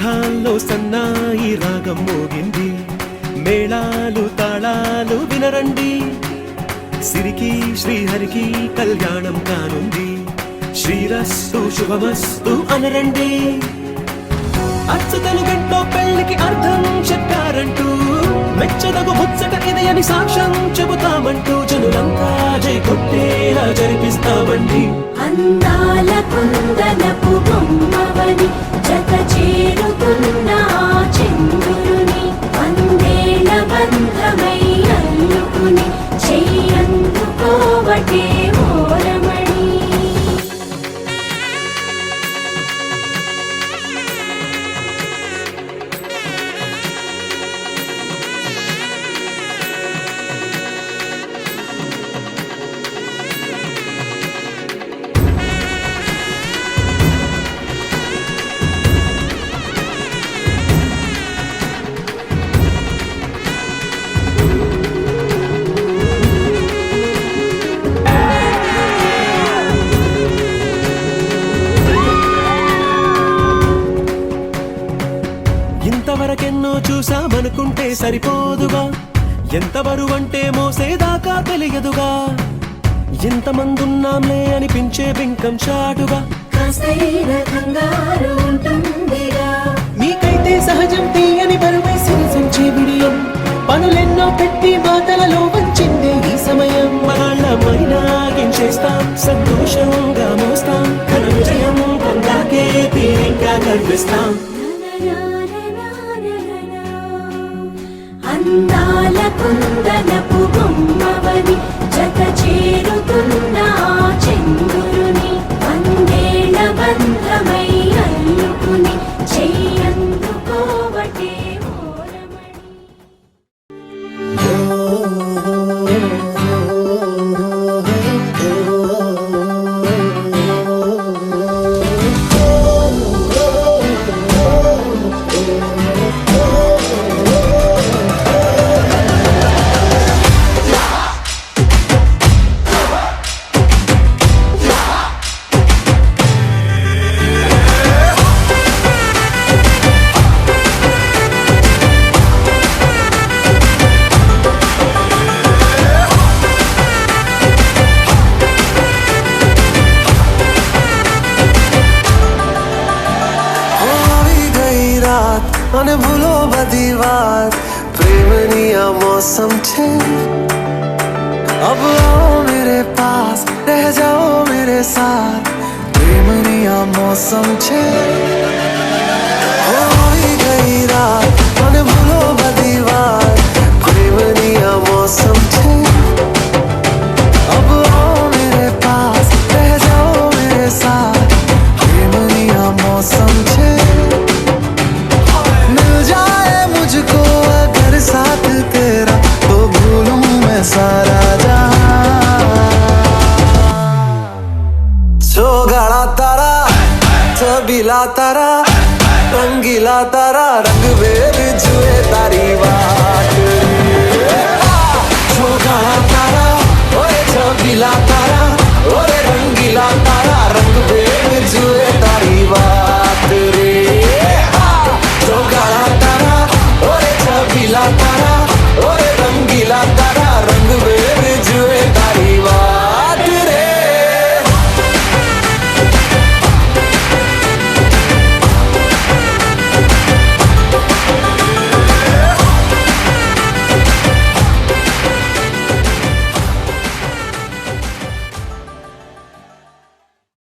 మేఘాల్లో సన్నాయి రాగం మోగింది, మేళాలు తాళాలు వినరండి, సిరికి శ్రీహరికి కళ్యాణం కానుంది, శ్రీరస్తు శుభమస్తు అనరండి. అచ్చతలు గంటో పెళ్లికి అర్థం చెప్పారంటూ, మెచ్చదగు ముచ్చట ఇది అని సాక్ష్యం చెబుతామంటూ, జనులంతా జై కొట్టేలా జరిపిస్తామండి. అందాల కుందనపు బొమ్మవని జత చేరుతున్న చంద్రుని, వందేళ్ల బంధమై అల్లుకుని చెయ్యందుకోవటే ఓరమణి. ఇంతవరకెన్నో చూసామనుకుంటే సరిపోదుగా, ఎంత బరువంటే మోసేదాకా తెలియదుగా, ఇంతమందున్నాంలే అనిపించే బింకం చాటుగా, మీకైతే సహజం తీయని బరువై సిరిసంచే విడియం, పనులెన్నో పెట్టి మాటలలో వంచిందే ఈ సమయం. మనాళ్ళమైనా ఏం చేస్తాం, సంతోషంగా మోస్తాం, ఘన విజయం పొందాకే తీరింకా కనిపిస్తాం. అందాల కుందనపు బొమ్మవని జత చేరుతున్న చంద్రుని, వందేళ్ల బంధమై అల్లుకుని చెయ్యందుకోవటే ఓరమణి. અને ભૂલો બધી વાત, પ્રેમની આ મૌસમ છે. अब आओ मेरे पास, रह जाओ मेरे साथ, प्रेमनी आ मौसम छे.